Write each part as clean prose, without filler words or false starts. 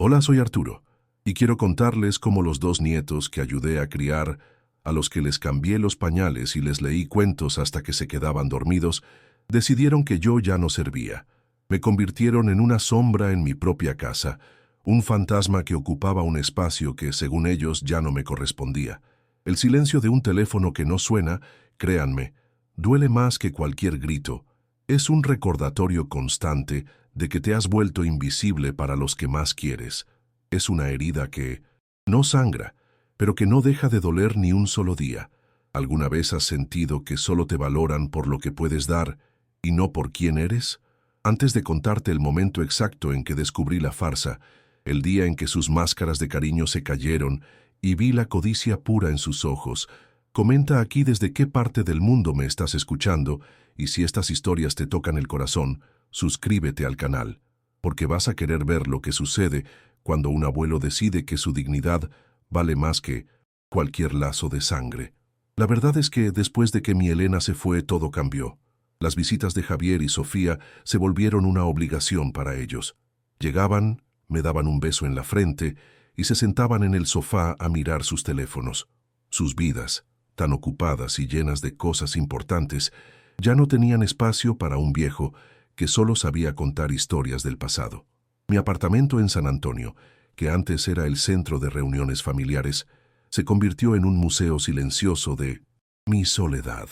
Hola, soy Arturo, y quiero contarles cómo los dos nietos que ayudé a criar, a los que les cambié los pañales y les leí cuentos hasta que se quedaban dormidos, decidieron que yo ya no servía. Me convirtieron en una sombra en mi propia casa, un fantasma que ocupaba un espacio que, según ellos, ya no me correspondía. El silencio de un teléfono que no suena, créanme, duele más que cualquier grito. Es un recordatorio constante de que te has vuelto invisible para los que más quieres. Es una herida que no sangra, pero que no deja de doler ni un solo día. ¿Alguna vez has sentido que solo te valoran por lo que puedes dar y no por quién eres? Antes de contarte el momento exacto en que descubrí la farsa, el día en que sus máscaras de cariño se cayeron y vi la codicia pura en sus ojos, comenta aquí desde qué parte del mundo me estás escuchando, y si estas historias te tocan el corazón, suscríbete al canal, porque vas a querer ver lo que sucede cuando un abuelo decide que su dignidad vale más que cualquier lazo de sangre. La verdad es que después de que mi Elena se fue, todo cambió. Las visitas de Javier y Sofía se volvieron una obligación para ellos. Llegaban, me daban un beso en la frente y se sentaban en el sofá a mirar sus teléfonos. Sus vidas, tan ocupadas y llenas de cosas importantes, ya no tenían espacio para un viejo que solo sabía contar historias del pasado. Mi apartamento en San Antonio, que antes era el centro de reuniones familiares, se convirtió en un museo silencioso de mi soledad.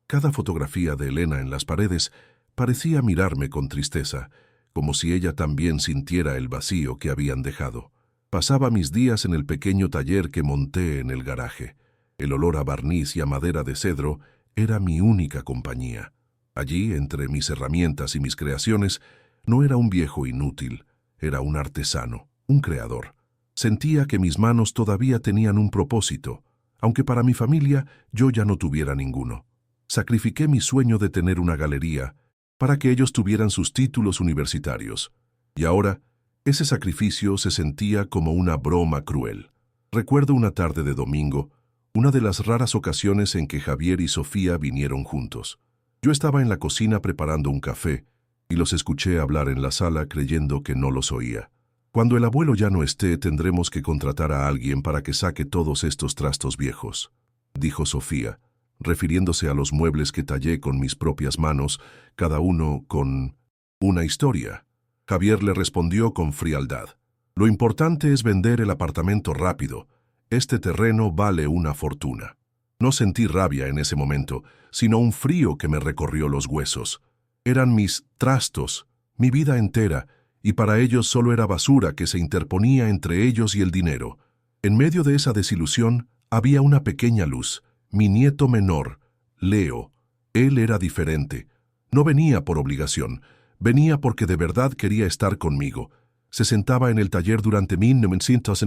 Cada fotografía de Elena en las paredes parecía mirarme con tristeza, como si ella también sintiera el vacío que habían dejado. Pasaba mis días en el pequeño taller que monté en el garaje. El olor a barniz y a madera de cedro era mi única compañía. Allí, entre mis herramientas y mis creaciones, no era un viejo inútil, era un artesano, un creador. Sentía que mis manos todavía tenían un propósito, aunque para mi familia yo ya no tuviera ninguno. Sacrifiqué mi sueño de tener una galería para que ellos tuvieran sus títulos universitarios, y ahora ese sacrificio se sentía como una broma cruel. Recuerdo una tarde de domingo, una de las raras ocasiones en que Javier y Sofía vinieron juntos. Yo estaba en la cocina preparando un café y los escuché hablar en la sala creyendo que no los oía. Cuando el abuelo ya no esté, tendremos que contratar a alguien para que saque todos estos trastos viejos, dijo Sofía, refiriéndose a los muebles que tallé con mis propias manos, cada uno con una historia. Javier le respondió con frialdad. Lo importante es vender el apartamento rápido. Este terreno vale una fortuna. No sentí rabia en ese momento, sino un frío que me recorrió los huesos. Eran mis trastos, mi vida entera, y para ellos solo era basura que se interponía entre ellos y el dinero. En medio de esa desilusión había una pequeña luz, mi nieto menor, Leo. Él era diferente. No venía por obligación, venía porque de verdad quería estar conmigo. Se sentaba en el taller durante 1900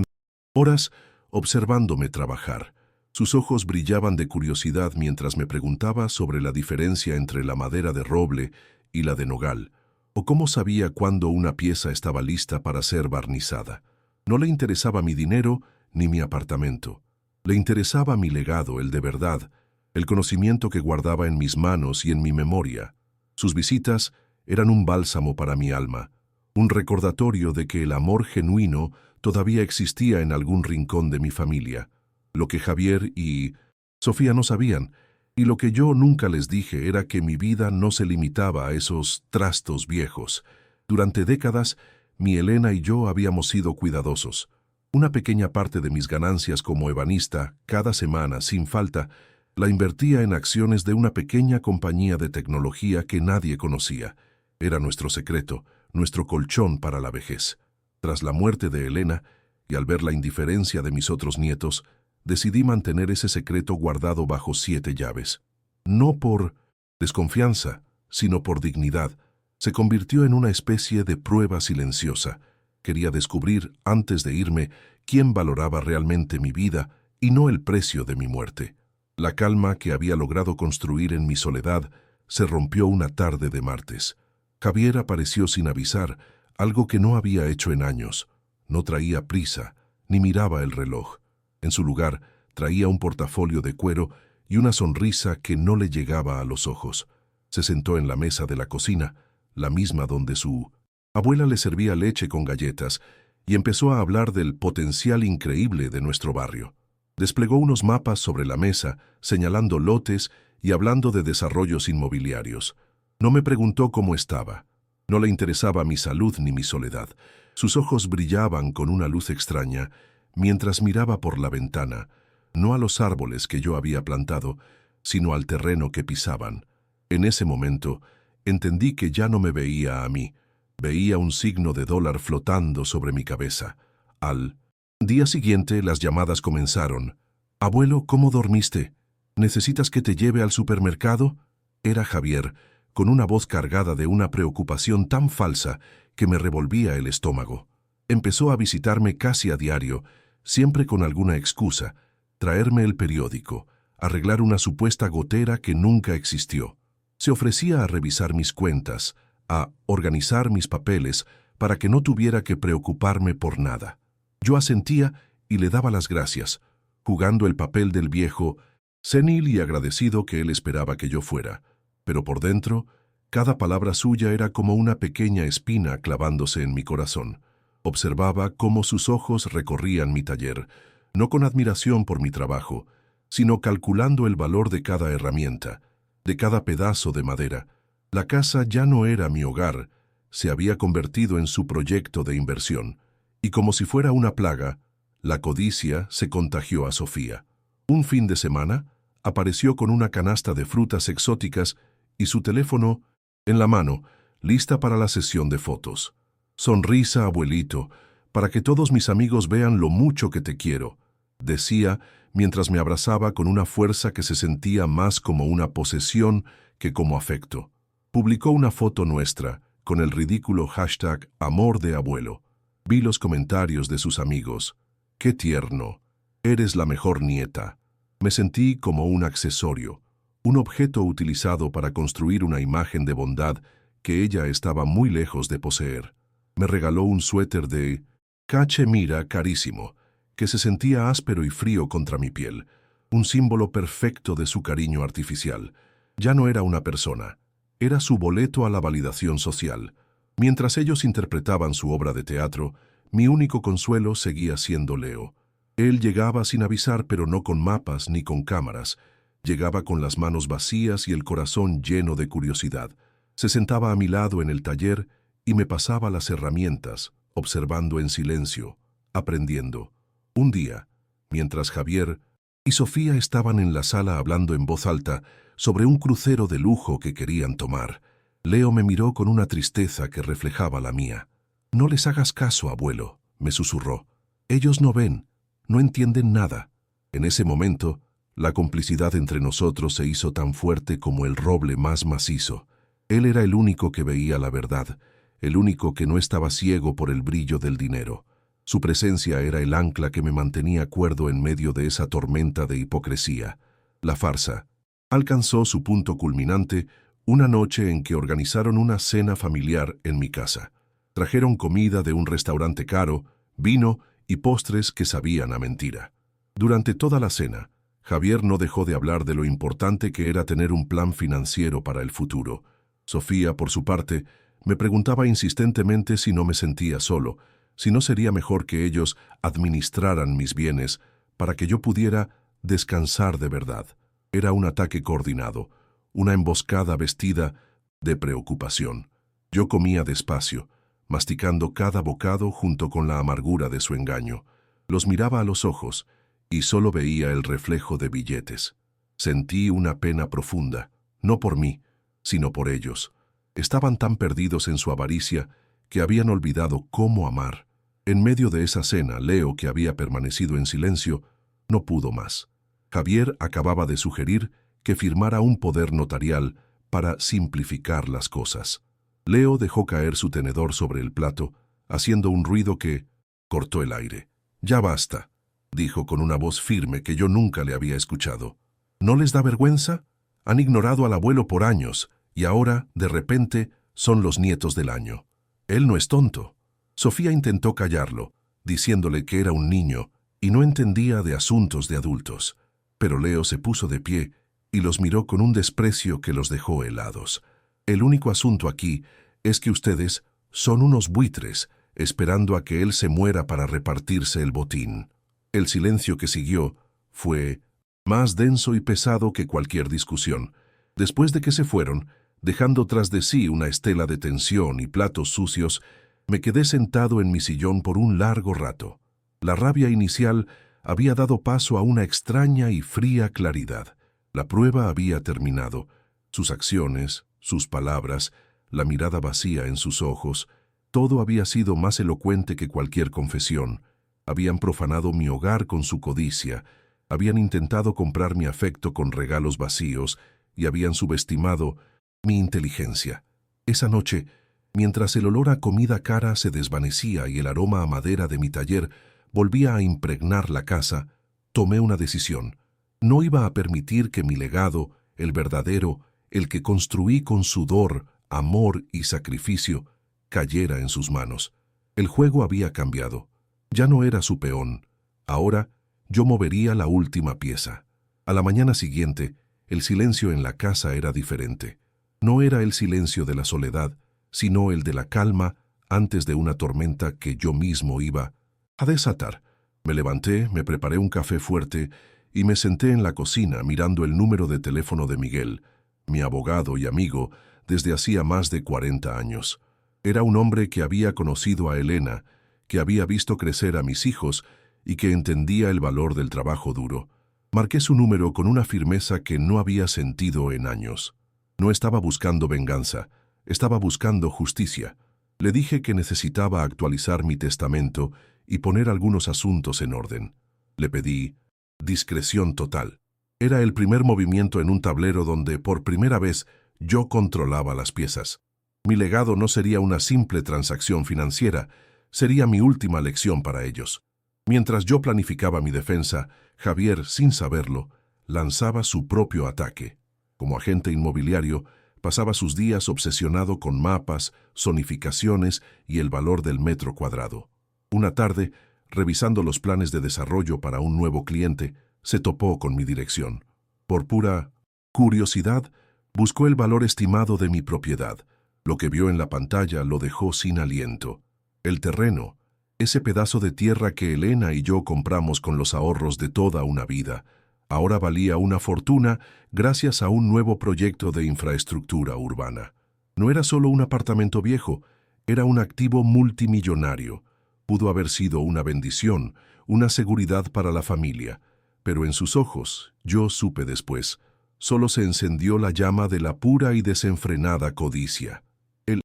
horas observándome trabajar. Sus ojos brillaban de curiosidad mientras me preguntaba sobre la diferencia entre la madera de roble y la de nogal, o cómo sabía cuándo una pieza estaba lista para ser barnizada. No le interesaba mi dinero ni mi apartamento. Le interesaba mi legado, el de verdad, el conocimiento que guardaba en mis manos y en mi memoria. Sus visitas eran un bálsamo para mi alma, un recordatorio de que el amor genuino todavía existía en algún rincón de mi familia. Lo que Javier y Sofía no sabían, y lo que yo nunca les dije, era que mi vida no se limitaba a esos trastos viejos. Durante décadas, mi Elena y yo habíamos sido cuidadosos. Una pequeña parte de mis ganancias como ebanista, cada semana, sin falta, la invertía en acciones de una pequeña compañía de tecnología que nadie conocía. Era nuestro secreto, nuestro colchón para la vejez. Tras la muerte de Elena, y al ver la indiferencia de mis otros nietos, decidí mantener ese secreto guardado bajo 7 llaves. No por desconfianza, sino por dignidad. Se convirtió en una especie de prueba silenciosa. Quería descubrir, antes de irme, quién valoraba realmente mi vida y no el precio de mi muerte. La calma que había logrado construir en mi soledad se rompió una tarde de martes. Javier apareció sin avisar, algo que no había hecho en años. No traía prisa, ni miraba el reloj. En su lugar, traía un portafolio de cuero y una sonrisa que no le llegaba a los ojos. Se sentó en la mesa de la cocina, la misma donde su abuela le servía leche con galletas, y empezó a hablar del potencial increíble de nuestro barrio. Desplegó unos mapas sobre la mesa, señalando lotes y hablando de desarrollos inmobiliarios. No me preguntó cómo estaba. No le interesaba mi salud ni mi soledad. Sus ojos brillaban con una luz extraña mientras miraba por la ventana, no a los árboles que yo había plantado, sino al terreno que pisaban. En ese momento, entendí que ya no me veía a mí. Veía un signo de dólar flotando sobre mi cabeza. Al día siguiente, las llamadas comenzaron. «Abuelo, ¿cómo dormiste? ¿Necesitas que te lleve al supermercado?» Era Javier, con una voz cargada de una preocupación tan falsa que me revolvía el estómago. Empezó a visitarme casi a diario, siempre con alguna excusa: traerme el periódico, arreglar una supuesta gotera que nunca existió. Se ofrecía a revisar mis cuentas, a organizar mis papeles para que no tuviera que preocuparme por nada. Yo asentía y le daba las gracias, jugando el papel del viejo, senil y agradecido que él esperaba que yo fuera. Pero por dentro, cada palabra suya era como una pequeña espina clavándose en mi corazón. Observaba cómo sus ojos recorrían mi taller, no con admiración por mi trabajo, sino calculando el valor de cada herramienta, de cada pedazo de madera. La casa ya no era mi hogar, se había convertido en su proyecto de inversión. Y como si fuera una plaga, la codicia se contagió a Sofía. Un fin de semana, apareció con una canasta de frutas exóticas y su teléfono en la mano, lista para la sesión de fotos. «Sonrisa, abuelito, para que todos mis amigos vean lo mucho que te quiero», decía mientras me abrazaba con una fuerza que se sentía más como una posesión que como afecto. Publicó una foto nuestra, con el ridículo hashtag Amor de Abuelo. Vi los comentarios de sus amigos. «Qué tierno, eres la mejor nieta». Me sentí como un accesorio, un objeto utilizado para construir una imagen de bondad que ella estaba muy lejos de poseer. Me regaló un suéter de cachemira carísimo, que se sentía áspero y frío contra mi piel, un símbolo perfecto de su cariño artificial. Ya no era una persona, era su boleto a la validación social. Mientras ellos interpretaban su obra de teatro, mi único consuelo seguía siendo Leo. Él llegaba sin avisar, pero no con mapas ni con cámaras. Llegaba con las manos vacías y el corazón lleno de curiosidad. Se sentaba a mi lado en el taller y me pasaba las herramientas, observando en silencio, aprendiendo. Un día, mientras Javier y Sofía estaban en la sala hablando en voz alta sobre un crucero de lujo que querían tomar, Leo me miró con una tristeza que reflejaba la mía. «No les hagas caso, abuelo», me susurró. «Ellos no ven, no entienden nada». En ese momento, la complicidad entre nosotros se hizo tan fuerte como el roble más macizo. Él era el único que veía la verdad, el único que no estaba ciego por el brillo del dinero. Su presencia era el ancla que me mantenía cuerdo en medio de esa tormenta de hipocresía. La farsa alcanzó su punto culminante una noche en que organizaron una cena familiar en mi casa. Trajeron comida de un restaurante caro, vino y postres que sabían a mentira. Durante toda la cena, Javier no dejó de hablar de lo importante que era tener un plan financiero para el futuro. Sofía, por su parte, me preguntaba insistentemente si no me sentía solo, si no sería mejor que ellos administraran mis bienes para que yo pudiera descansar de verdad. Era un ataque coordinado, una emboscada vestida de preocupación. Yo comía despacio, masticando cada bocado junto con la amargura de su engaño. Los miraba a los ojos y solo veía el reflejo de billetes. Sentí una pena profunda, no por mí, sino por ellos. Estaban tan perdidos en su avaricia que habían olvidado cómo amar. En medio de esa cena, Leo, que había permanecido en silencio, no pudo más. Javier acababa de sugerir que firmara un poder notarial para simplificar las cosas. Leo dejó caer su tenedor sobre el plato, haciendo un ruido que cortó el aire. «Ya basta», dijo con una voz firme que yo nunca le había escuchado. «¿No les da vergüenza? Han ignorado al abuelo por años y ahora, de repente, son los nietos del año. Él no es tonto». Sofía intentó callarlo, diciéndole que era un niño y no entendía de asuntos de adultos. Pero Leo se puso de pie y los miró con un desprecio que los dejó helados. «El único asunto aquí es que ustedes son unos buitres esperando a que él se muera para repartirse el botín. El silencio que siguió fue más denso y pesado que cualquier discusión. Después de que se fueron, dejando tras de sí una estela de tensión y platos sucios, me quedé sentado en mi sillón por un largo rato. La rabia inicial había dado paso a una extraña y fría claridad. La prueba había terminado. Sus acciones, sus palabras, la mirada vacía en sus ojos, todo había sido más elocuente que cualquier confesión. Habían profanado mi hogar con su codicia, habían intentado comprar mi afecto con regalos vacíos y habían subestimado mi inteligencia. Esa noche, mientras el olor a comida cara se desvanecía y el aroma a madera de mi taller volvía a impregnar la casa, tomé una decisión. No iba a permitir que mi legado, el verdadero, el que construí con sudor, amor y sacrificio, cayera en sus manos. El juego había cambiado. Ya no era su peón. Ahora yo movería la última pieza. A la mañana siguiente, el silencio en la casa era diferente. No era el silencio de la soledad, sino el de la calma antes de una tormenta que yo mismo iba a desatar. Me levanté, me preparé un café fuerte y me senté en la cocina mirando el número de teléfono de Miguel, mi abogado y amigo desde hacía más de 40 años. Era un hombre que había conocido a Elena, que había visto crecer a mis hijos y que entendía el valor del trabajo duro. Marqué su número con una firmeza que no había sentido en años. No estaba buscando venganza, estaba buscando justicia. Le dije que necesitaba actualizar mi testamento y poner algunos asuntos en orden. Le pedí discreción total. Era el primer movimiento en un tablero donde, por primera vez, yo controlaba las piezas. Mi legado no sería una simple transacción financiera, sería mi última lección para ellos. Mientras yo planificaba mi defensa, Javier, sin saberlo, lanzaba su propio ataque. Como agente inmobiliario, pasaba sus días obsesionado con mapas, zonificaciones y el valor del metro cuadrado. Una tarde, revisando los planes de desarrollo para un nuevo cliente, se topó con mi dirección. Por pura curiosidad, buscó el valor estimado de mi propiedad. Lo que vio en la pantalla lo dejó sin aliento. El terreno, ese pedazo de tierra que Elena y yo compramos con los ahorros de toda una vida, ahora valía una fortuna gracias a un nuevo proyecto de infraestructura urbana. No era solo un apartamento viejo, era un activo multimillonario. Pudo haber sido una bendición, una seguridad para la familia, pero en sus ojos, yo supe después, solo se encendió la llama de la pura y desenfrenada codicia. El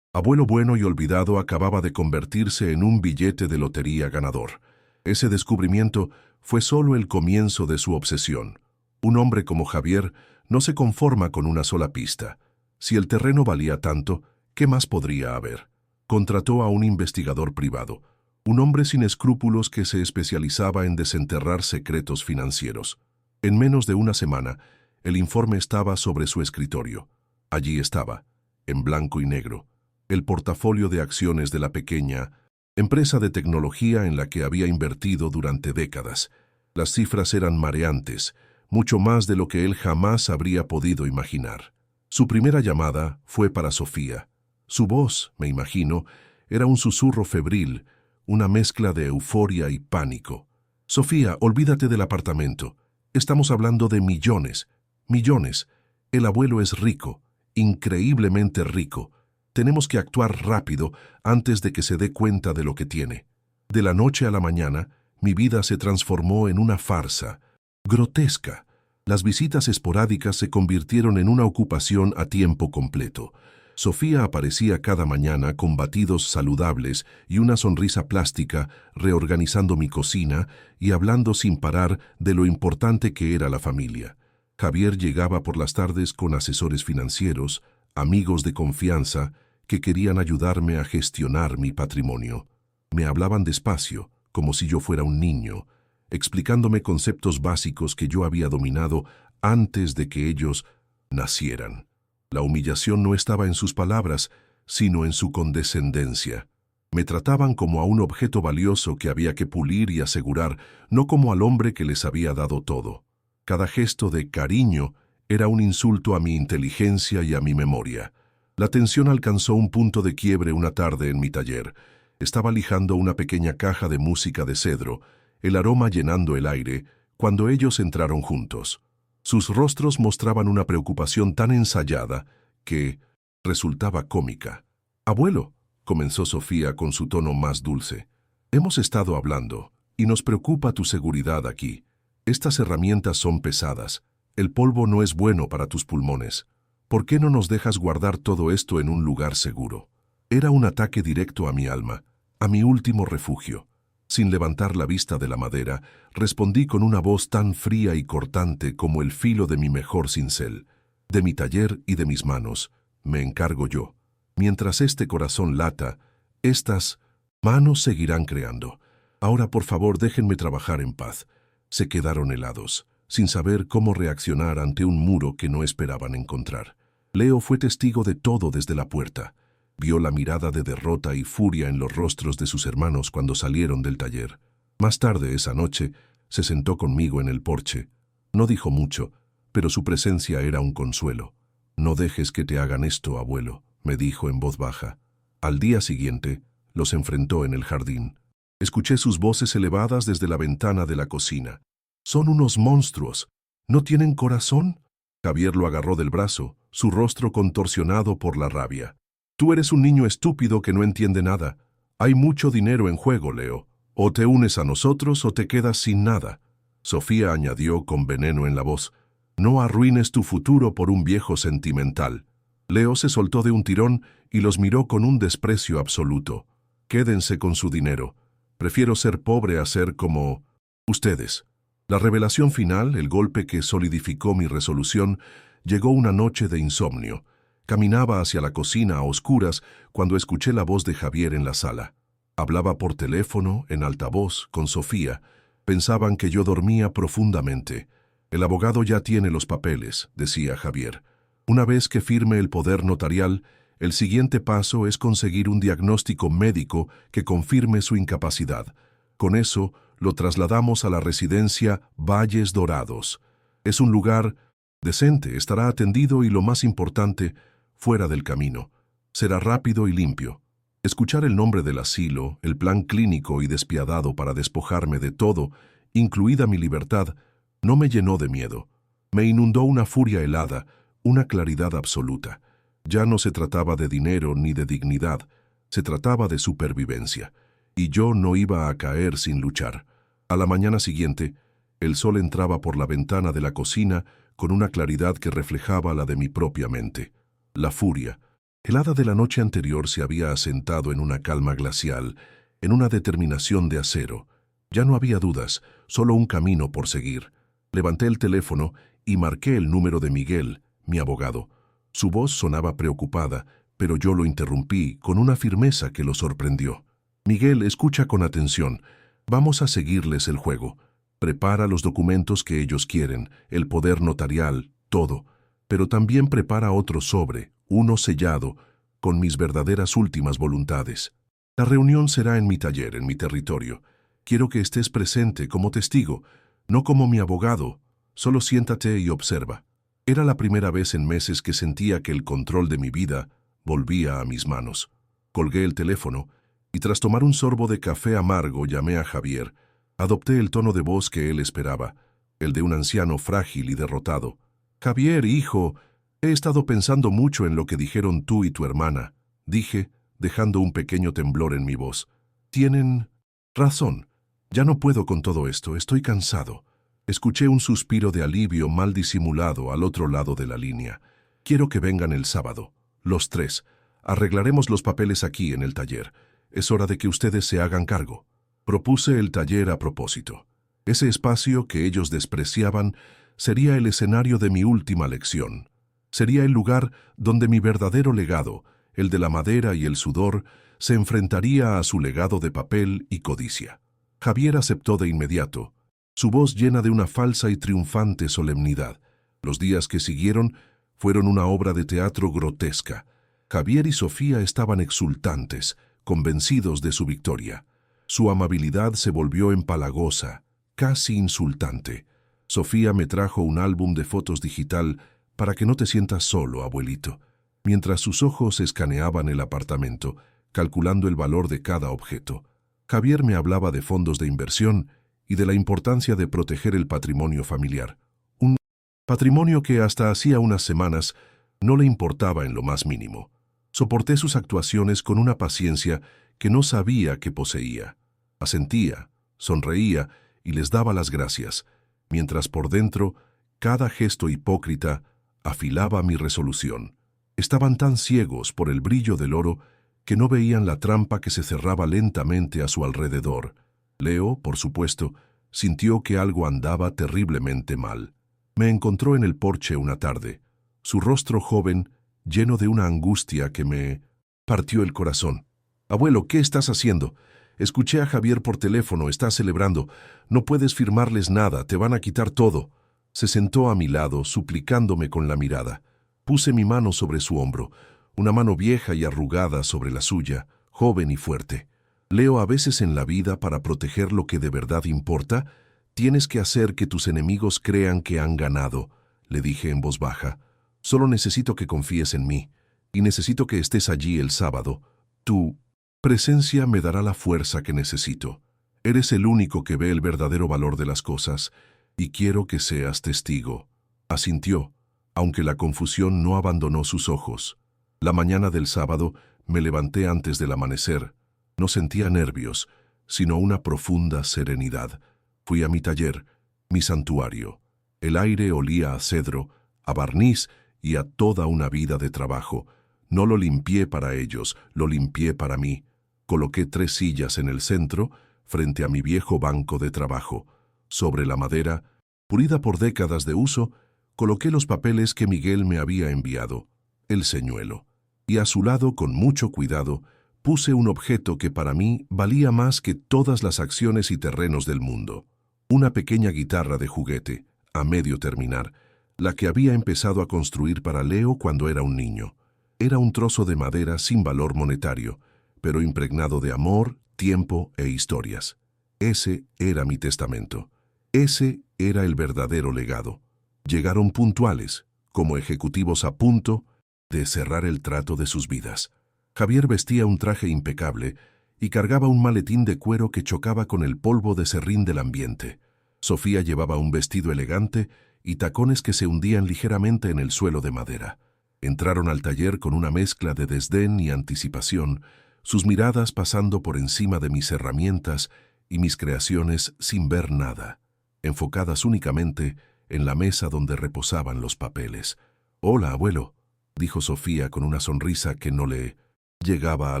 abuelo bueno y olvidado acababa de convertirse en un billete de lotería ganador. Ese descubrimiento fue solo el comienzo de su obsesión. Un hombre como Javier no se conforma con una sola pista. Si el terreno valía tanto, ¿qué más podría haber? Contrató a un investigador privado, un hombre sin escrúpulos que se especializaba en desenterrar secretos financieros. En menos de una semana, el informe estaba sobre su escritorio. Allí estaba, en blanco y negro, el portafolio de acciones de la pequeña empresa de tecnología en la que había invertido durante décadas. Las cifras eran mareantes, mucho más de lo que él jamás habría podido imaginar. Su primera llamada fue para Sofía. Su voz, me imagino, era un susurro febril, una mezcla de euforia y pánico. Sofía, olvídate del apartamento. Estamos hablando de millones. Millones. El abuelo es rico, increíblemente rico. Tenemos que actuar rápido antes de que se dé cuenta de lo que tiene. De la noche a la mañana, mi vida se transformó en una farsa, grotesca. Las visitas esporádicas se convirtieron en una ocupación a tiempo completo. Sofía aparecía cada mañana con batidos saludables y una sonrisa plástica, reorganizando mi cocina y hablando sin parar de lo importante que era la familia. Javier llegaba por las tardes con asesores financieros, amigos de confianza, que querían ayudarme a gestionar mi patrimonio. Me hablaban despacio, como si yo fuera un niño, explicándome conceptos básicos que yo había dominado antes de que ellos nacieran. La humillación no estaba en sus palabras, sino en su condescendencia. Me trataban como a un objeto valioso que había que pulir y asegurar, no como al hombre que les había dado todo. Cada gesto de cariño era un insulto a mi inteligencia y a mi memoria. La tensión alcanzó un punto de quiebre una tarde en mi taller. Estaba lijando una pequeña caja de música de cedro, el aroma llenando el aire, cuando ellos entraron juntos. Sus rostros mostraban una preocupación tan ensayada que resultaba cómica. «Abuelo», comenzó Sofía con su tono más dulce, «hemos estado hablando, y nos preocupa tu seguridad aquí. Estas herramientas son pesadas. El polvo no es bueno para tus pulmones. ¿Por qué no nos dejas guardar todo esto en un lugar seguro?» Era un ataque directo a mi alma, a mi último refugio. Sin levantar la vista de la madera, respondí con una voz tan fría y cortante como el filo de mi mejor cincel. «De mi taller y de mis manos, me encargo yo. Mientras este corazón lata, estas manos seguirán creando. Ahora, por favor, déjenme trabajar en paz». Se quedaron helados, sin saber cómo reaccionar ante un muro que no esperaban encontrar. Leo fue testigo de todo desde la puerta. Vio la mirada de derrota y furia en los rostros de sus hermanos cuando salieron del taller. Más tarde esa noche, se sentó conmigo en el porche. No dijo mucho, pero su presencia era un consuelo. «No dejes que te hagan esto, abuelo», me dijo en voz baja. Al día siguiente, los enfrentó en el jardín. Escuché sus voces elevadas desde la ventana de la cocina. «Son unos monstruos. ¿No tienen corazón?». Javier lo agarró del brazo, su rostro contorsionado por la rabia. «Tú eres un niño estúpido que no entiende nada. Hay mucho dinero en juego, Leo. O te unes a nosotros o te quedas sin nada». Sofía añadió con veneno en la voz: «No arruines tu futuro por un viejo sentimental». Leo se soltó de un tirón y los miró con un desprecio absoluto. «Quédense con su dinero. Prefiero ser pobre a ser como ustedes». La revelación final, el golpe que solidificó mi resolución, llegó una noche de insomnio. Caminaba hacia la cocina a oscuras cuando escuché la voz de Javier en la sala. Hablaba por teléfono, en altavoz, con Sofía. Pensaban que yo dormía profundamente. «El abogado ya tiene los papeles», decía Javier. «Una vez que firme el poder notarial, el siguiente paso es conseguir un diagnóstico médico que confirme su incapacidad. Con eso, lo trasladamos a la residencia Valles Dorados. Es un lugar decente, estará atendido y, lo más importante, fuera del camino. Será rápido y limpio». Escuchar el nombre del asilo, el plan clínico y despiadado para despojarme de todo, incluida mi libertad, no me llenó de miedo. Me inundó una furia helada, una claridad absoluta. Ya no se trataba de dinero ni de dignidad, se trataba de supervivencia. Y yo no iba a caer sin luchar. A la mañana siguiente, el sol entraba por la ventana de la cocina con una claridad que reflejaba la de mi propia mente. La furia, helada de la noche anterior, se había asentado en una calma glacial, en una determinación de acero. Ya no había dudas, solo un camino por seguir. Levanté el teléfono y marqué el número de Miguel, mi abogado. Su voz sonaba preocupada, pero yo lo interrumpí con una firmeza que lo sorprendió. «Miguel, escucha con atención. Vamos a seguirles el juego. Prepara los documentos que ellos quieren, el poder notarial, todo. Pero también prepara otro sobre, uno sellado, con mis verdaderas últimas voluntades. La reunión será en mi taller, en mi territorio. Quiero que estés presente como testigo, no como mi abogado. Solo siéntate y observa». Era la primera vez en meses que sentía que el control de mi vida volvía a mis manos. Colgué el teléfono y, tras tomar un sorbo de café amargo, llamé a Javier. Adopté el tono de voz que él esperaba, el de un anciano frágil y derrotado. «Javier, hijo, he estado pensando mucho en lo que dijeron tú y tu hermana», dije, dejando un pequeño temblor en mi voz. «Tienen razón. Ya no puedo con todo esto, estoy cansado». Escuché un suspiro de alivio mal disimulado al otro lado de la línea. «Quiero que vengan el sábado, los tres. Arreglaremos los papeles aquí en el taller. Es hora de que ustedes se hagan cargo». Propuse el taller a propósito. Ese espacio que ellos despreciaban sería el escenario de mi última lección. Sería el lugar donde mi verdadero legado, el de la madera y el sudor, se enfrentaría a su legado de papel y codicia. Javier aceptó de inmediato, su voz llena de una falsa y triunfante solemnidad. Los días que siguieron fueron una obra de teatro grotesca. Javier y Sofía estaban exultantes, convencidos de su victoria. Su amabilidad se volvió empalagosa, casi insultante. «Sofía me trajo un álbum de fotos digital para que no te sientas solo, abuelito». Mientras sus ojos escaneaban el apartamento, calculando el valor de cada objeto. Javier me hablaba de fondos de inversión y de la importancia de proteger el patrimonio familiar. Un patrimonio que hasta hacía unas semanas no le importaba en lo más mínimo. Soporté sus actuaciones con una paciencia que no sabía que poseía. Asentía, sonreía y les daba las gracias, mientras por dentro cada gesto hipócrita afilaba mi resolución. Estaban tan ciegos por el brillo del oro que no veían la trampa que se cerraba lentamente a su alrededor. Leo, por supuesto, sintió que algo andaba terriblemente mal. Me encontró en el porche una tarde, su rostro joven, lleno de una angustia que me partió el corazón. «Abuelo, ¿qué estás haciendo? Escuché a Javier por teléfono, está celebrando. No puedes firmarles nada, te van a quitar todo». Se sentó a mi lado, suplicándome con la mirada. Puse mi mano sobre su hombro, una mano vieja y arrugada sobre la suya, joven y fuerte. «Leo, a veces en la vida, para proteger lo que de verdad importa, tienes que hacer que tus enemigos crean que han ganado», le dije en voz baja. «Solo necesito que confíes en mí, y necesito que estés allí el sábado. Tu presencia me dará la fuerza que necesito. Eres el único que ve el verdadero valor de las cosas, y quiero que seas testigo». Asintió, aunque la confusión no abandonó sus ojos. La mañana del sábado me levanté antes del amanecer. No sentía nervios, sino una profunda serenidad. Fui a mi taller, mi santuario. El aire olía a cedro, a barniz y a toda una vida de trabajo. No lo limpié para ellos, lo limpié para mí. Coloqué 3 sillas en el centro, frente a mi viejo banco de trabajo. Sobre la madera, pulida por décadas de uso, coloqué los papeles que Miguel me había enviado, el señuelo. Y a su lado, con mucho cuidado, puse un objeto que para mí valía más que todas las acciones y terrenos del mundo. Una pequeña guitarra de juguete, a medio terminar, la que había empezado a construir para Leo cuando era un niño. Era un trozo de madera sin valor monetario, pero impregnado de amor, tiempo e historias. Ese era mi testamento. Ese era el verdadero legado. Llegaron puntuales, como ejecutivos a punto de cerrar el trato de sus vidas. Javier vestía un traje impecable y cargaba un maletín de cuero que chocaba con el polvo de serrín del ambiente. Sofía llevaba un vestido elegante y tacones que se hundían ligeramente en el suelo de madera. Entraron al taller con una mezcla de desdén y anticipación, sus miradas pasando por encima de mis herramientas y mis creaciones sin ver nada, enfocadas únicamente en la mesa donde reposaban los papeles. «Hola, abuelo», dijo Sofía con una sonrisa que no le llegaba a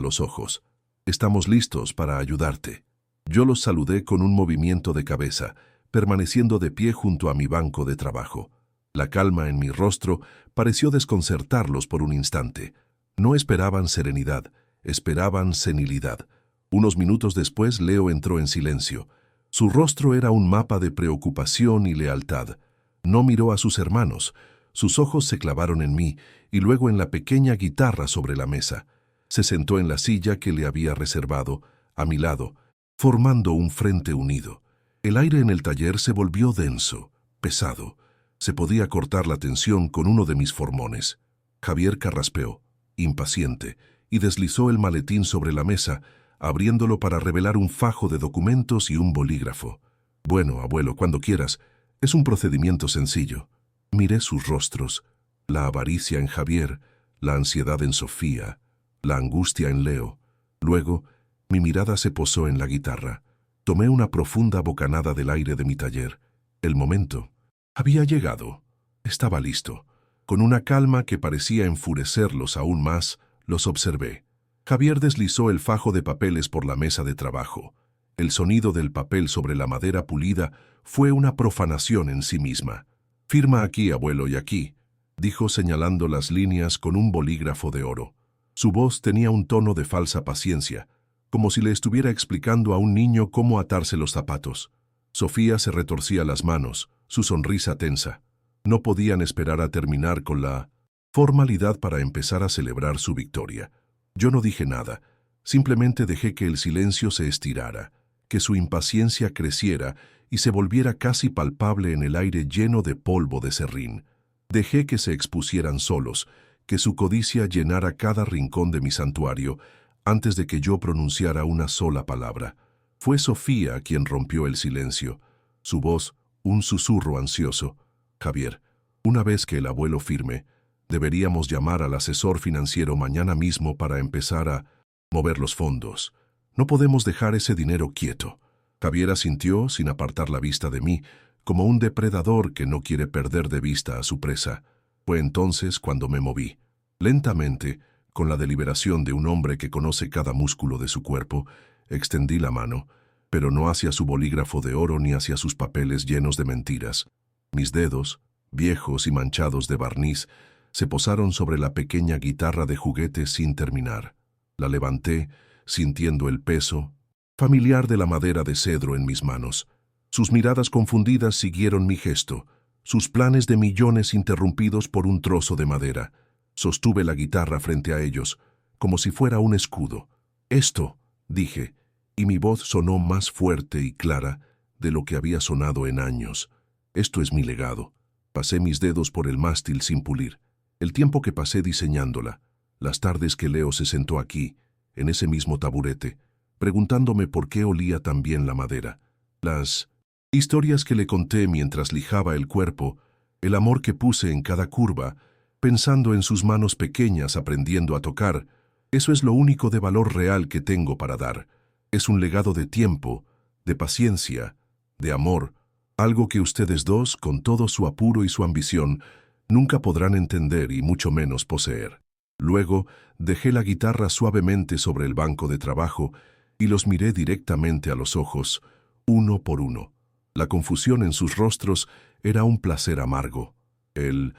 los ojos. «Estamos listos para ayudarte». Yo los saludé con un movimiento de cabeza, permaneciendo de pie junto a mi banco de trabajo. La calma en mi rostro pareció desconcertarlos por un instante. No esperaban serenidad, esperaban senilidad. Unos minutos después, Leo entró en silencio. Su rostro era un mapa de preocupación y lealtad. No miró a sus hermanos. Sus ojos se clavaron en mí y luego en la pequeña guitarra sobre la mesa. Se sentó en la silla que le había reservado, a mi lado, formando un frente unido. El aire en el taller se volvió denso, pesado. Se podía cortar la tensión con uno de mis formones. Javier carraspeó, impaciente, y deslizó el maletín sobre la mesa, abriéndolo para revelar un fajo de documentos y un bolígrafo. «Bueno, abuelo, cuando quieras. Es un procedimiento sencillo». Miré sus rostros, la avaricia en Javier, la ansiedad en Sofía, la angustia en Leo. Luego, mi mirada se posó en la guitarra. Tomé una profunda bocanada del aire de mi taller. El momento había llegado. Estaba listo. Con una calma que parecía enfurecerlos aún más, los observé. Javier deslizó el fajo de papeles por la mesa de trabajo. El sonido del papel sobre la madera pulida fue una profanación en sí misma. «Firma aquí, abuelo, y aquí», dijo señalando las líneas con un bolígrafo de oro. Su voz tenía un tono de falsa paciencia, como si le estuviera explicando a un niño cómo atarse los zapatos. Sofía se retorcía las manos, su sonrisa tensa. No podían esperar a terminar con la formalidad para empezar a celebrar su victoria. Yo no dije nada, simplemente dejé que el silencio se estirara, que su impaciencia creciera y se volviera casi palpable en el aire lleno de polvo de serrín. Dejé que se expusieran solos, que su codicia llenara cada rincón de mi santuario, antes de que yo pronunciara una sola palabra. Fue Sofía quien rompió el silencio. Su voz, un susurro ansioso. Javier, una vez que el abuelo firme, deberíamos llamar al asesor financiero mañana mismo para empezar a mover los fondos. No podemos dejar ese dinero quieto. Javier asintió sin apartar la vista de mí, como un depredador que no quiere perder de vista a su presa. Fue entonces cuando me moví. Lentamente, con la deliberación de un hombre que conoce cada músculo de su cuerpo, extendí la mano, pero no hacia su bolígrafo de oro ni hacia sus papeles llenos de mentiras. Mis dedos, viejos y manchados de barniz, se posaron sobre la pequeña guitarra de juguete sin terminar. La levanté, sintiendo el peso familiar de la madera de cedro en mis manos. Sus miradas confundidas siguieron mi gesto, sus planes de millones interrumpidos por un trozo de madera. Sostuve la guitarra frente a ellos, como si fuera un escudo. «Esto», dije, y mi voz sonó más fuerte y clara de lo que había sonado en años. «Esto es mi legado». Pasé mis dedos por el mástil sin pulir. El tiempo que pasé diseñándola, las tardes que Leo se sentó aquí, en ese mismo taburete, preguntándome por qué olía tan bien la madera. Las historias que le conté mientras lijaba el cuerpo, el amor que puse en cada curva, pensando en sus manos pequeñas aprendiendo a tocar, eso es lo único de valor real que tengo para dar. Es un legado de tiempo, de paciencia, de amor, algo que ustedes dos, con todo su apuro y su ambición, nunca podrán entender y mucho menos poseer. Luego, dejé la guitarra suavemente sobre el banco de trabajo y los miré directamente a los ojos, uno por uno. La confusión en sus rostros era un placer amargo. «El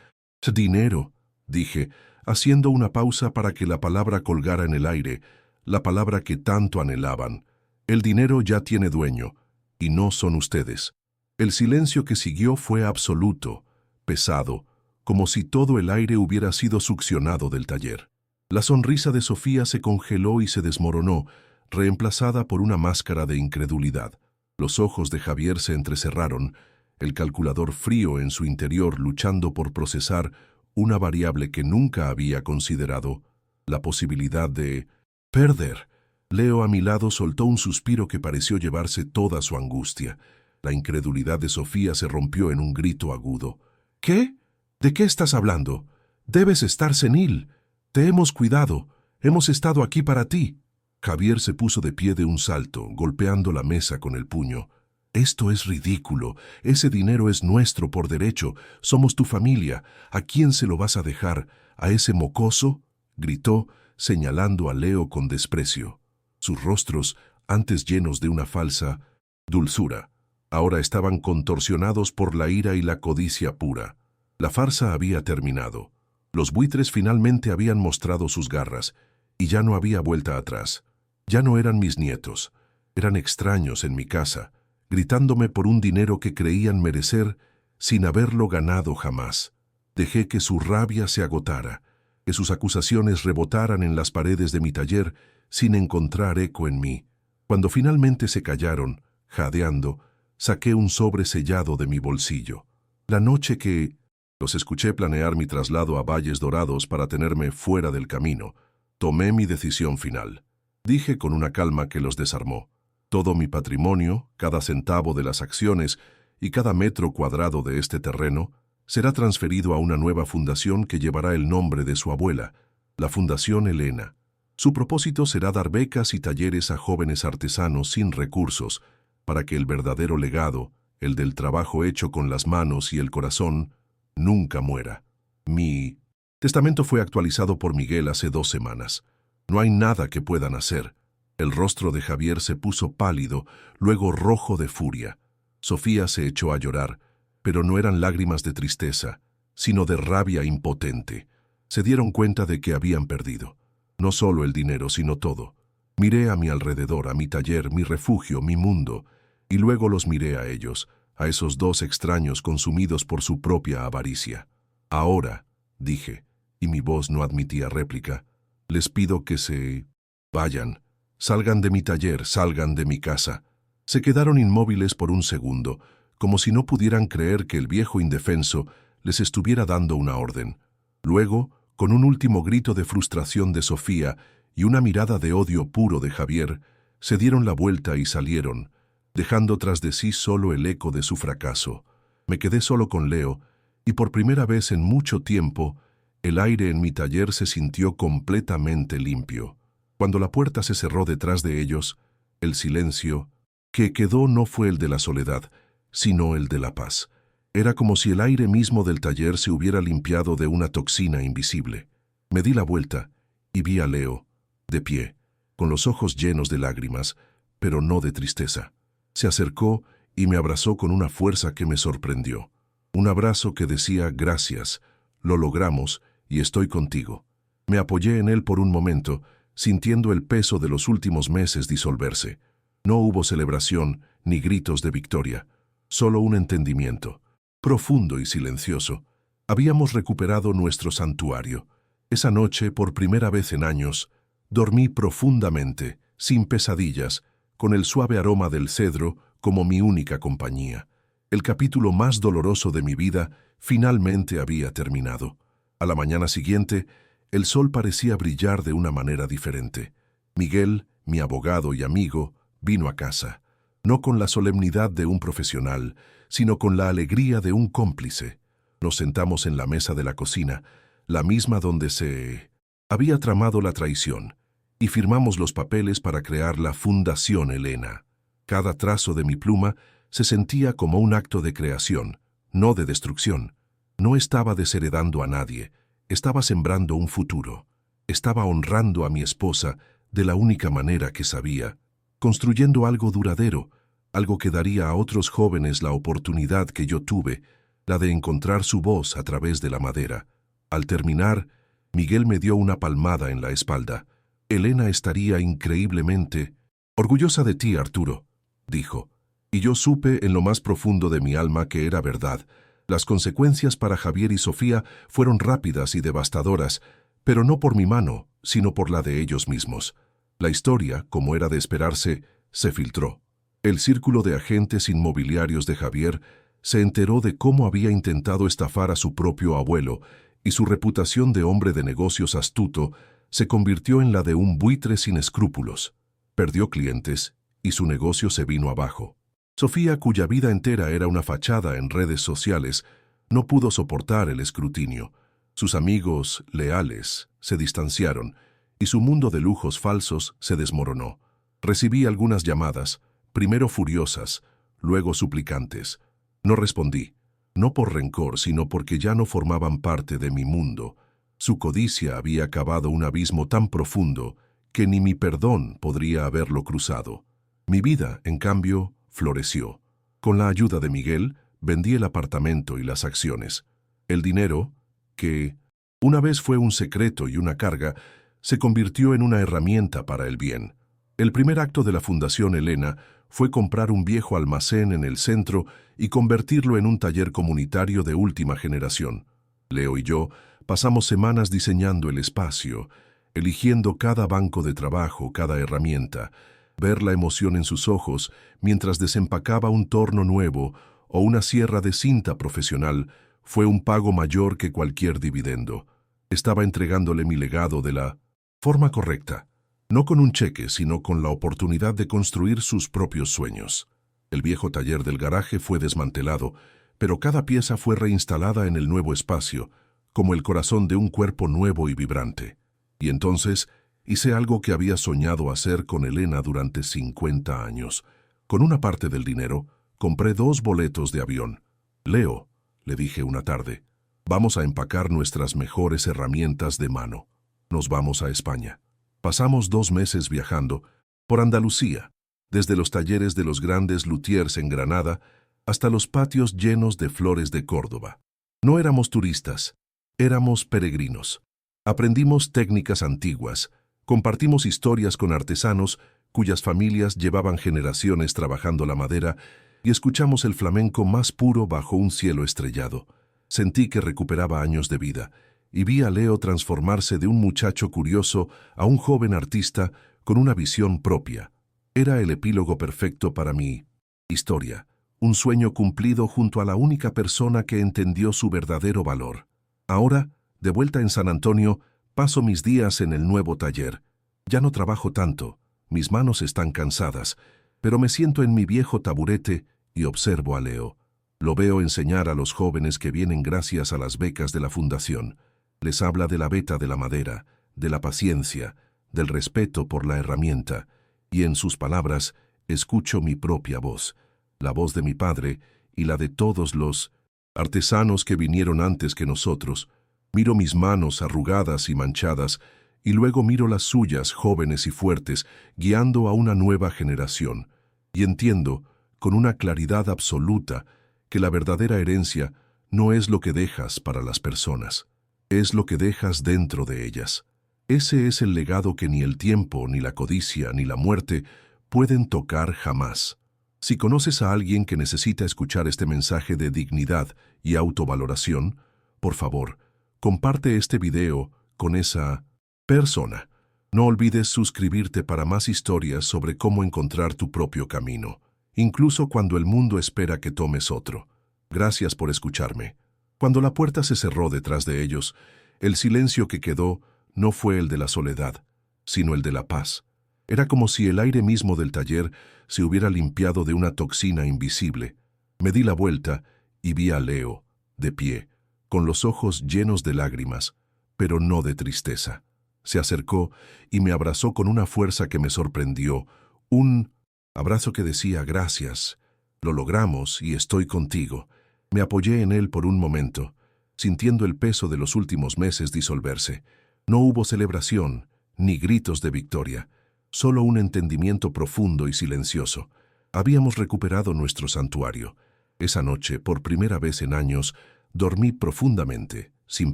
dinero», dije, haciendo una pausa para que la palabra colgara en el aire, la palabra que tanto anhelaban. «El dinero ya tiene dueño, y no son ustedes». El silencio que siguió fue absoluto, pesado, como si todo el aire hubiera sido succionado del taller. La sonrisa de Sofía se congeló y se desmoronó, reemplazada por una máscara de incredulidad. Los ojos de Javier se entrecerraron, el calculador frío en su interior luchando por procesar una variable que nunca había considerado, la posibilidad de perder. Leo a mi lado soltó un suspiro que pareció llevarse toda su angustia. La incredulidad de Sofía se rompió en un grito agudo. «¿Qué? ¿De qué estás hablando? Debes estar senil. Te hemos cuidado. Hemos estado aquí para ti». Javier se puso de pie de un salto, golpeando la mesa con el puño. «Esto es ridículo. Ese dinero es nuestro por derecho. Somos tu familia. ¿A quién se lo vas a dejar? ¿A ese mocoso?», gritó, señalando a Leo con desprecio. Sus rostros, antes llenos de una falsa dulzura, ahora estaban contorsionados por la ira y la codicia pura. La farsa había terminado. Los buitres finalmente habían mostrado sus garras, y ya no había vuelta atrás. Ya no eran mis nietos, eran extraños en mi casa, gritándome por un dinero que creían merecer sin haberlo ganado jamás. Dejé que su rabia se agotara, que sus acusaciones rebotaran en las paredes de mi taller sin encontrar eco en mí. Cuando finalmente se callaron, jadeando, saqué un sobre sellado de mi bolsillo. La noche que los escuché planear mi traslado a Valles Dorados para tenerme fuera del camino, tomé mi decisión final. Dije con una calma que los desarmó. Todo mi patrimonio, cada centavo de las acciones y cada metro cuadrado de este terreno será transferido a una nueva fundación que llevará el nombre de su abuela, la Fundación Elena. Su propósito será dar becas y talleres a jóvenes artesanos sin recursos, para que el verdadero legado, el del trabajo hecho con las manos y el corazón, nunca muera. Mi testamento fue actualizado por Miguel hace 2 semanas. No hay nada que puedan hacer. El rostro de Javier se puso pálido, luego rojo de furia. Sofía se echó a llorar, pero no eran lágrimas de tristeza, sino de rabia impotente. Se dieron cuenta de que habían perdido. No solo el dinero, sino todo. Miré a mi alrededor, a mi taller, mi refugio, mi mundo, y luego los miré a ellos, a esos 2 extraños consumidos por su propia avaricia. «Ahora», dije, y mi voz no admitía réplica, «les pido que se vayan, salgan de mi taller, salgan de mi casa». Se quedaron inmóviles por un segundo, como si no pudieran creer que el viejo indefenso les estuviera dando una orden. Luego, con un último grito de frustración de Sofía y una mirada de odio puro de Javier, se dieron la vuelta y salieron, dejando tras de sí solo el eco de su fracaso. Me quedé solo con Leo, y por primera vez en mucho tiempo, el aire en mi taller se sintió completamente limpio. Cuando la puerta se cerró detrás de ellos, el silencio que quedó no fue el de la soledad, sino el de la paz. Era como si el aire mismo del taller se hubiera limpiado de una toxina invisible. Me di la vuelta y vi a Leo, de pie, con los ojos llenos de lágrimas, pero no de tristeza. Se acercó y me abrazó con una fuerza que me sorprendió. Un abrazo que decía gracias, lo logramos y estoy contigo. Me apoyé en él por un momento, sintiendo el peso de los últimos meses disolverse. No hubo celebración ni gritos de victoria, solo un entendimiento, profundo y silencioso. Habíamos recuperado nuestro santuario. Esa noche, por primera vez en años, dormí profundamente, sin pesadillas, con el suave aroma del cedro como mi única compañía. El capítulo más doloroso de mi vida finalmente había terminado. A la mañana siguiente, el sol parecía brillar de una manera diferente. Miguel, mi abogado y amigo, vino a casa, no con la solemnidad de un profesional, sino con la alegría de un cómplice. Nos sentamos en la mesa de la cocina, la misma donde se había tramado la traición, y firmamos los papeles para crear la Fundación Elena. Cada trazo de mi pluma se sentía como un acto de creación, no de destrucción. No estaba desheredando a nadie, estaba sembrando un futuro. Estaba honrando a mi esposa de la única manera que sabía, construyendo algo duradero, algo que daría a otros jóvenes la oportunidad que yo tuve, la de encontrar su voz a través de la madera. Al terminar, Miguel me dio una palmada en la espalda. Elena estaría increíblemente orgullosa de ti, Arturo, dijo. Y yo supe en lo más profundo de mi alma que era verdad. Las consecuencias para Javier y Sofía fueron rápidas y devastadoras, pero no por mi mano, sino por la de ellos mismos. La historia, como era de esperarse, se filtró. El círculo de agentes inmobiliarios de Javier se enteró de cómo había intentado estafar a su propio abuelo, y su reputación de hombre de negocios astuto se convirtió en la de un buitre sin escrúpulos. Perdió clientes y su negocio se vino abajo. Sofía, cuya vida entera era una fachada en redes sociales, no pudo soportar el escrutinio. Sus amigos leales se distanciaron y su mundo de lujos falsos se desmoronó. Recibí algunas llamadas, primero furiosas, luego suplicantes. No respondí, no por rencor, sino porque ya no formaban parte de mi mundo. Su codicia había cavado un abismo tan profundo que ni mi perdón podría haberlo cruzado. Mi vida, en cambio, floreció. Con la ayuda de Miguel, vendí el apartamento y las acciones. El dinero, que una vez fue un secreto y una carga, se convirtió en una herramienta para el bien. El primer acto de la Fundación Elena fue comprar un viejo almacén en el centro y convertirlo en un taller comunitario de última generación. Leo y yo pasamos semanas diseñando el espacio, eligiendo cada banco de trabajo, cada herramienta. Ver la emoción en sus ojos mientras desempacaba un torno nuevo o una sierra de cinta profesional fue un pago mayor que cualquier dividendo. Estaba entregándole mi legado de la forma correcta, no con un cheque, sino con la oportunidad de construir sus propios sueños. El viejo taller del garaje fue desmantelado, pero cada pieza fue reinstalada en el nuevo espacio, como el corazón de un cuerpo nuevo y vibrante. Y entonces hice algo que había soñado hacer con Elena durante 50 años. Con una parte del dinero, compré 2 boletos de avión. Leo, le dije una tarde, vamos a empacar nuestras mejores herramientas de mano. Nos vamos a España. Pasamos 2 meses viajando por Andalucía, desde los talleres de los grandes luthiers en Granada hasta los patios llenos de flores de Córdoba. No éramos turistas, éramos peregrinos. Aprendimos técnicas antiguas, compartimos historias con artesanos cuyas familias llevaban generaciones trabajando la madera y escuchamos el flamenco más puro bajo un cielo estrellado. Sentí que recuperaba años de vida y vi a Leo transformarse de un muchacho curioso a un joven artista con una visión propia. Era el epílogo perfecto para mi historia, un sueño cumplido junto a la única persona que entendió su verdadero valor. Ahora, de vuelta en San Antonio, paso mis días en el nuevo taller. Ya no trabajo tanto, mis manos están cansadas, pero me siento en mi viejo taburete y observo a Leo. Lo veo enseñar a los jóvenes que vienen gracias a las becas de la fundación. Les habla de la veta de la madera, de la paciencia, del respeto por la herramienta, y en sus palabras escucho mi propia voz, la voz de mi padre y la de todos los artesanos que vinieron antes que nosotros. Miro mis manos arrugadas y manchadas, y luego miro las suyas, jóvenes y fuertes, guiando a una nueva generación, y entiendo, con una claridad absoluta, que la verdadera herencia no es lo que dejas para las personas, es lo que dejas dentro de ellas. Ese es el legado que ni el tiempo, ni la codicia, ni la muerte pueden tocar jamás. Si conoces a alguien que necesita escuchar este mensaje de dignidad y autovaloración, por favor, comparte este video con esa persona. No olvides suscribirte para más historias sobre cómo encontrar tu propio camino, incluso cuando el mundo espera que tomes otro. Gracias por escucharme. Cuando la puerta se cerró detrás de ellos, el silencio que quedó no fue el de la soledad, sino el de la paz. Era como si el aire mismo del taller se hubiera limpiado de una toxina invisible. Me di la vuelta y vi a Leo, de pie, con los ojos llenos de lágrimas, pero no de tristeza. Se acercó y me abrazó con una fuerza que me sorprendió, un abrazo que decía gracias, lo logramos y estoy contigo. Me apoyé en él por un momento, sintiendo el peso de los últimos meses disolverse. No hubo celebración, ni gritos de victoria, solo un entendimiento profundo y silencioso. Habíamos recuperado nuestro santuario. Esa noche, por primera vez en años, dormí profundamente, sin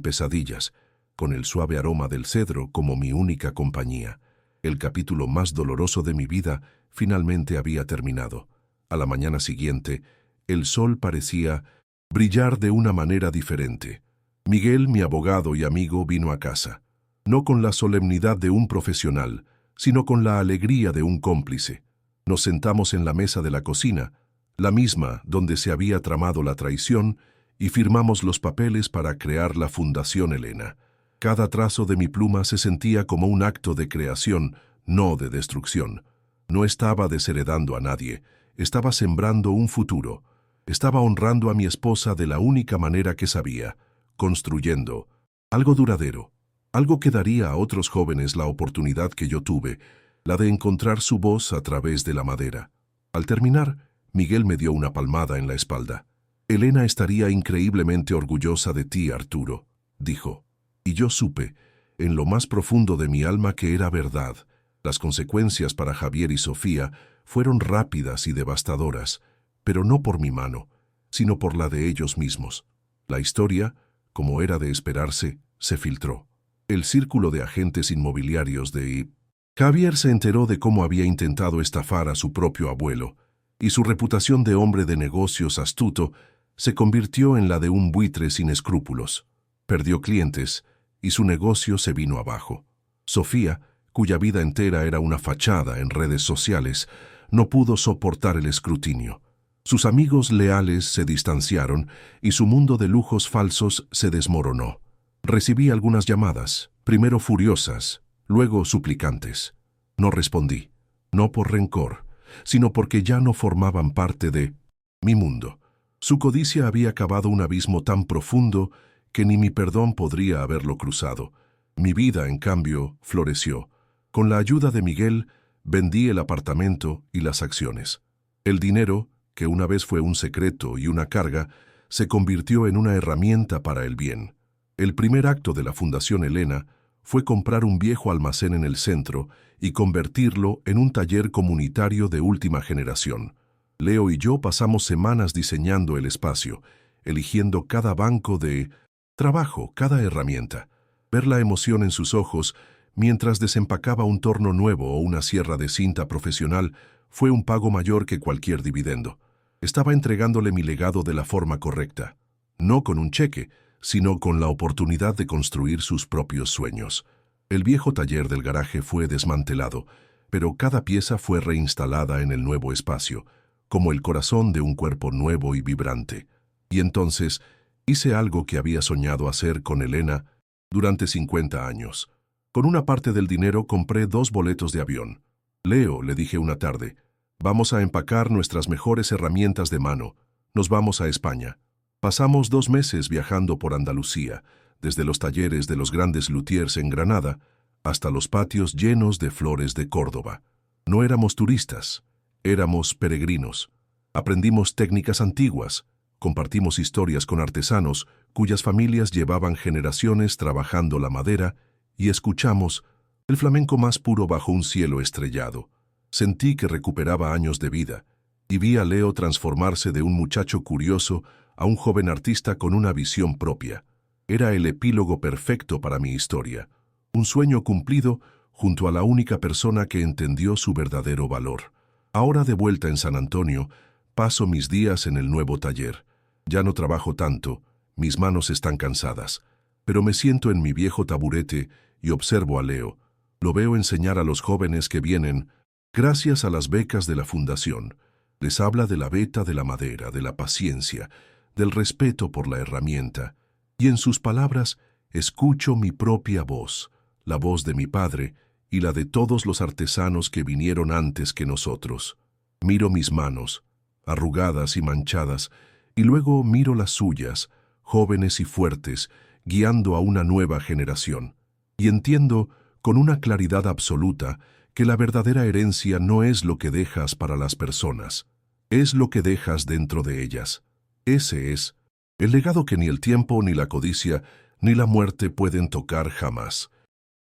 pesadillas, con el suave aroma del cedro como mi única compañía. El capítulo más doloroso de mi vida finalmente había terminado. A la mañana siguiente, el sol parecía brillar de una manera diferente. Miguel, mi abogado y amigo, vino a casa, no con la solemnidad de un profesional, sino con la alegría de un cómplice. Nos sentamos en la mesa de la cocina, la misma donde se había tramado la traición, y firmamos los papeles para crear la Fundación Elena. Cada trazo de mi pluma se sentía como un acto de creación, no de destrucción. No estaba desheredando a nadie, estaba sembrando un futuro. Estaba honrando a mi esposa de la única manera que sabía, construyendo algo duradero, algo que daría a otros jóvenes la oportunidad que yo tuve, la de encontrar su voz a través de la madera. Al terminar, Miguel me dio una palmada en la espalda. Elena estaría increíblemente orgullosa de ti, Arturo, dijo. Y yo supe, en lo más profundo de mi alma, que era verdad. Las consecuencias para Javier y Sofía fueron rápidas y devastadoras, pero no por mi mano, sino por la de ellos mismos. La historia, como era de esperarse, se filtró. El círculo de agentes inmobiliarios de Javier se enteró de cómo había intentado estafar a su propio abuelo, y su reputación de hombre de negocios astuto se convirtió en la de un buitre sin escrúpulos. Perdió clientes, y su negocio se vino abajo. Sofía, cuya vida entera era una fachada en redes sociales, no pudo soportar el escrutinio. Sus amigos leales se distanciaron y su mundo de lujos falsos se desmoronó. Recibí algunas llamadas, primero furiosas, luego suplicantes. No respondí, no por rencor, sino porque ya no formaban parte de mi mundo. Su codicia había cavado un abismo tan profundo que ni mi perdón podría haberlo cruzado. Mi vida, en cambio, floreció. Con la ayuda de Miguel, vendí el apartamento y las acciones. El dinero, que una vez fue un secreto y una carga, se convirtió en una herramienta para el bien. El primer acto de la Fundación Elena fue comprar un viejo almacén en el centro y convertirlo en un taller comunitario de última generación. Leo y yo pasamos semanas diseñando el espacio, eligiendo cada banco de trabajo, cada herramienta. Ver la emoción en sus ojos mientras desempacaba un torno nuevo o una sierra de cinta profesional fue un pago mayor que cualquier dividendo. Estaba entregándole mi legado de la forma correcta, no con un cheque, sino con la oportunidad de construir sus propios sueños. El viejo taller del garaje fue desmantelado, pero cada pieza fue reinstalada en el nuevo espacio, como el corazón de un cuerpo nuevo y vibrante. Y entonces hice algo que había soñado hacer con Elena durante 50 años. Con una parte del dinero compré 2 boletos de avión. Leo, le dije una tarde, vamos a empacar nuestras mejores herramientas de mano. Nos vamos a España. Pasamos 2 meses viajando por Andalucía, desde los talleres de los grandes luthiers en Granada hasta los patios llenos de flores de Córdoba. No éramos turistas, éramos peregrinos. Aprendimos técnicas antiguas, compartimos historias con artesanos cuyas familias llevaban generaciones trabajando la madera y escuchamos el flamenco más puro bajo un cielo estrellado. Sentí que recuperaba años de vida y vi a Leo transformarse de un muchacho curioso a un joven artista con una visión propia. Era el epílogo perfecto para mi historia, un sueño cumplido junto a la única persona que entendió su verdadero valor. Ahora de vuelta en San Antonio, paso mis días en el nuevo taller. Ya no trabajo tanto, mis manos están cansadas, pero me siento en mi viejo taburete y observo a Leo. Lo veo enseñar a los jóvenes que vienen, gracias a las becas de la fundación. Les habla de la veta de la madera, de la paciencia, del respeto por la herramienta, y en sus palabras escucho mi propia voz, la voz de mi padre y la de todos los artesanos que vinieron antes que nosotros. Miro mis manos, arrugadas y manchadas, y luego miro las suyas, jóvenes y fuertes, guiando a una nueva generación. Y entiendo, con una claridad absoluta, que la verdadera herencia no es lo que dejas para las personas, es lo que dejas dentro de ellas. Ese es el legado que ni el tiempo, ni la codicia, ni la muerte pueden tocar jamás.